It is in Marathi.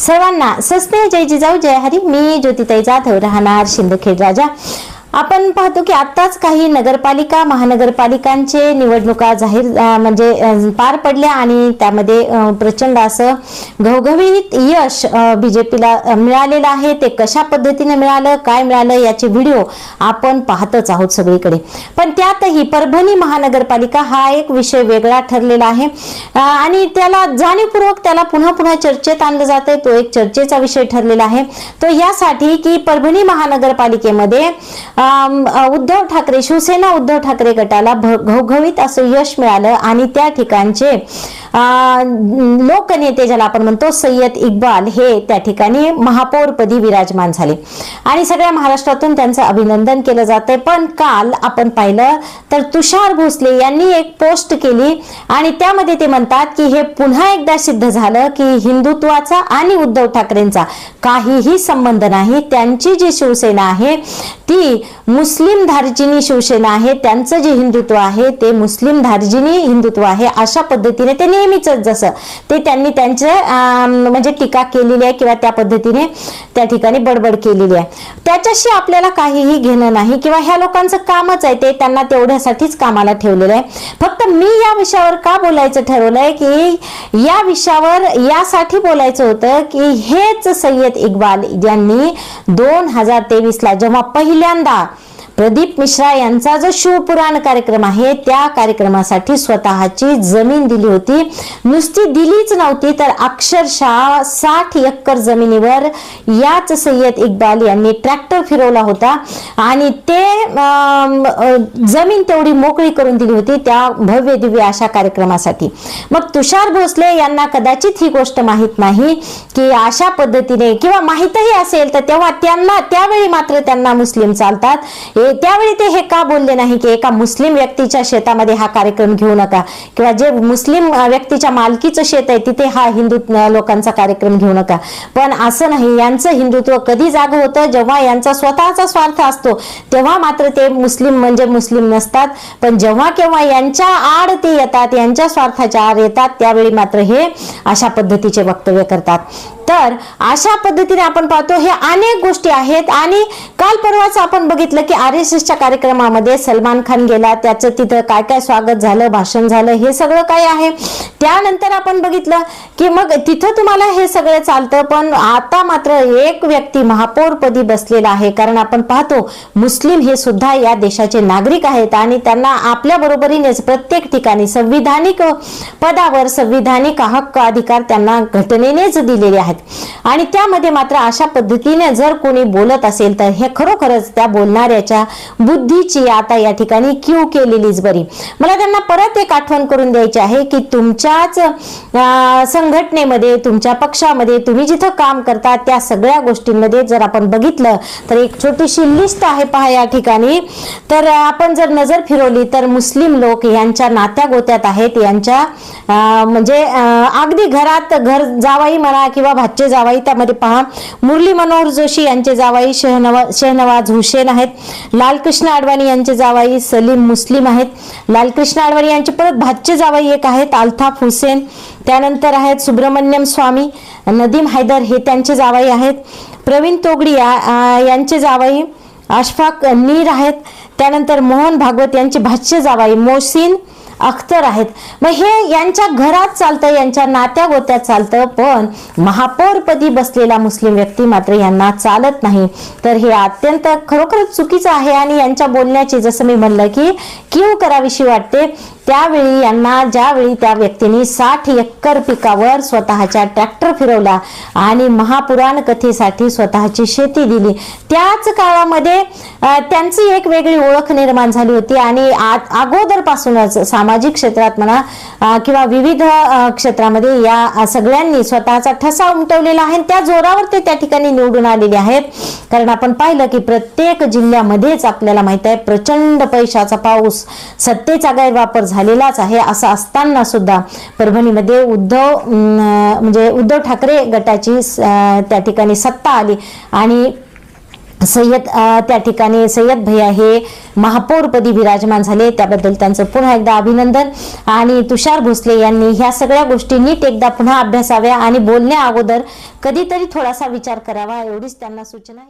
सर्वांना सस्ने जय जिजाऊ जय हरी. मी ज्योतिताई जाधव, राहणार शिंदखेड राजा. आपण पाहतो की आत्ताच काही नगरपालिका महानगरपालिकांचे निवडणुका जाहीर म्हणजे पार पडल्या आणि त्यामध्ये प्रचंड असं घवघवीत यश बीजेपीला मिळालेलं आहे. ते कशा पद्धतीने मिळालं, काय मिळालं याचे व्हिडिओ आपण पाहतच आहोत सगळीकडे. पण त्यातही परभणी महानगरपालिका हा एक विषय वेगळा ठरलेला आहे आणि त्याला जाणीवपूर्वक त्याला पुन्हा पुन्हा चर्चेत आणलं जातंय. तो एक चर्चेचा विषय ठरलेला आहे. तो यासाठी की परभणी महानगरपालिकेमध्ये उद्धव ठाकरे शिवसेना उद्धव ठाकरे गटाला घवघवीत असं यश मिळालं आणि त्या ठिकाणचे लोकनेते ज्याला आपण म्हणतो सय्यद इक्बाल हे त्या ठिकाणी महापौरपदी विराजमान झाले आणि सगळ्या महाराष्ट्रातून त्यांचं अभिनंदन केलं जातंय. पण काल आपण पाहिलं तर तुषार भोसले यांनी एक पोस्ट केली आणि त्यामध्ये ते म्हणतात की हे पुन्हा एकदा सिद्ध झालं की हिंदुत्वाचा आणि उद्धव ठाकरेंचा काहीही संबंध नाही. त्यांची जी शिवसेना आहे ती मुस्लिम धार्जिनी शिवसेना आहे. त्यांचं जे हिंदुत्व आहे ते मुस्लिम धार्जिनी हिंदुत्व आहे. अशा पद्धतीने ते नेहमीच जसं ते त्यांनी त्यांचे म्हणजे टीका केलेली आहे किंवा त्या पद्धतीने त्या ठिकाणी बडबड केलेली आहे. त्याच्याशी आपल्याला काहीही घेणं नाही किंवा ह्या लोकांचं कामच आहे ते त्यांना तेवढ्यासाठीच कामाला ठेवलेलं आहे. फक्त मी या विषयावर का बोलायचं ठरवलंय की या विषयावर यासाठी बोलायचं होतं की हेच सय्यद इक्बाल यांनी 2023 ला जेव्हा पहिल्यांदा प्रदीप मिश्रा यांचा जो शिवपुराण कार्यक्रम आहे त्या कार्यक्रमासाठी स्वतःची जमीन दिली होती. नुसती दिलीच नव्हती तर अक्षरशः 60 एकर जमिनीवर याच सय्यद इक्बाल यांनी ट्रॅक्टर फिरवला होता आणि ते जमीन तेवढी मोकळी करून दिली होती त्या भव्य दिव्य अशा कार्यक्रमासाठी. मग तुषार भोसले यांना कदाचित ही गोष्ट माहित नाही की अशा पद्धतीने किंवा माहितही असेल तर तेव्हा त्यांना त्यावेळी मात्र त्यांना मुस्लिम चालतात. त्यावेळी ते हे का बोलले नाही की एका मुस्लिम व्यक्तीच्या शेतामध्ये हा कार्यक्रम घेऊ नका किंवा जे मुस्लिम व्यक्तीच्या मालकीचं शेत आहे तिथे हा हिंदू लोकांचा कार्यक्रम घेऊ नका. पण असं नाही, यांचं हिंदुत्व कधी जागं होतं जेव्हा यांचा स्वतःचा स्वार्थ असतो तेव्हा मात्र ते मुस्लिम म्हणजे मुस्लिम नसतात. पण जेव्हा केव्हा यांच्या आड ते येतात, यांच्या स्वार्थाच्या आड येतात त्यावेळी मात्र हे अशा पद्धतीचे वक्तव्य करतात. तर अशा पद्धतीने आपण पाहतो हे अनेक गोष्टी आहेत. आणि काल परवाच आपण बघितलं की RSSच्या कार्यक्रमामध्ये सलमान खान गेला, त्याचं तिथं काय काय स्वागत झालं, भाषण झालं, हे सगळं काय आहे. त्यानंतर आपण बघितलं की मग तिथं तुम्हाला हे सगळं चालतं. पण आता मात्र एक व्यक्ती महापौरपदी बसलेला आहे. कारण आपण पाहतो मुस्लिम हे सुद्धा या देशाचे नागरिक आहेत आणि त्यांना आपल्या बरोबरीनेच प्रत्येक ठिकाणी संविधानिक पदावर संविधानिक हक्क अधिकार त्यांना घटनेनेच दिलेले आहेत. आणि त्यामध्ये मात्र अशा पद्धतीने जर कोणी बोलत असेल तर हे खरोखरच त्या बोलणाऱ्याच्या बुद्धीची आता या ठिकाणी क्यू केलेलीच बरी. मला त्यांना परत एक आठवण करून द्यायची आहे की तुमच्याच संघटनेमध्ये तुमच्या पक्षामध्ये तुम्ही जिथं काम करता त्या सगळ्या गोष्टींमध्ये जर आपण बघितलं तर एक छोटीशी लिस्ट आहे पहा या ठिकाणी. तर आपण जर नजर फिरवली तर मुस्लिम लोक यांच्या नात्या गोत्यात आहेत. यांच्या म्हणजे अगदी घरात घर जावाई म्हणा किंवा भाचे जावाई त्यामध्ये पहा मुरली मनोहर जोशी यांचे जावाई शहनवाज हुसेन आहेत. लालकृष्ण अडवाणी यांचे जावाई सलीम मुस्लिम आहेत. लालकृष्ण अडवाणी यांचे परत भाचे जावाई एक आहेत अल्ताफ हुसेन. त्यानंतर आहेत सुब्रमण्यम स्वामी, नदीम हैदर हे त्यांचे जावाई आहेत. प्रवीण तोगडी यांचे जावाई अशफाक नीर आहेत. त्यानंतर मोहन भागवत यांचे भाचे जावाई मोहसिन अख्तर आहेत. मग हे यांच्या घरात चालतं, यांच्या नात्या गोत्यात चालतं. पण महापौरपदी बसलेला मुस्लिम व्यक्ती मात्र यांना चालत नाही. तर हे अत्यंत खरोखरच चुकीचं आहे आणि यांच्या बोलण्याची जसं मी म्हणलं की कीव करावीशी वाटते. त्यावेळी यांना ज्यावेळी त्या व्यक्तीने 60 एकर पिकावर स्वतःच्या ट्रॅक्टर फिरवला आणि महापुराण कथेसाठी स्वतःची शेती दिली त्याच काळामध्ये त्यांची एक वेगळी ओळख निर्माण झाली होती. आणि अगोदरपासूनच सामाजिक क्षेत्रात म्हणा किंवा विविध क्षेत्रामध्ये या सगळ्यांनी स्वतःचा ठसा उमटवलेला आहे. त्या जोरावर ते त्या ठिकाणी निवडून आलेले आहेत. कारण आपण पाहिलं की प्रत्येक जिल्ह्यामध्येच आपल्याला माहित आहे प्रचंड पैशाचा पाऊस, सत्तेचा गैरवापर झालेलाच आहे. असं असताना सुद्धा परभणीमध्ये उद्धव ठाकरे गटाची त्या ठिकाणी सत्ता आली आणि त्या ठिकाणी सय्यद भैया हे महापौरपदी विराजमान झाले, त्याबद्दल त्यांचं पुन्हा एकदा अभिनंदन. आणि तुषार भोसले यांनी ह्या सगळ्या गोष्टी नीट एकदा पुन्हा अभ्यासाव्या आणि बोलण्या अगोदर कधीतरी थोडासा विचार करावा, एवढीच त्यांना सूचना.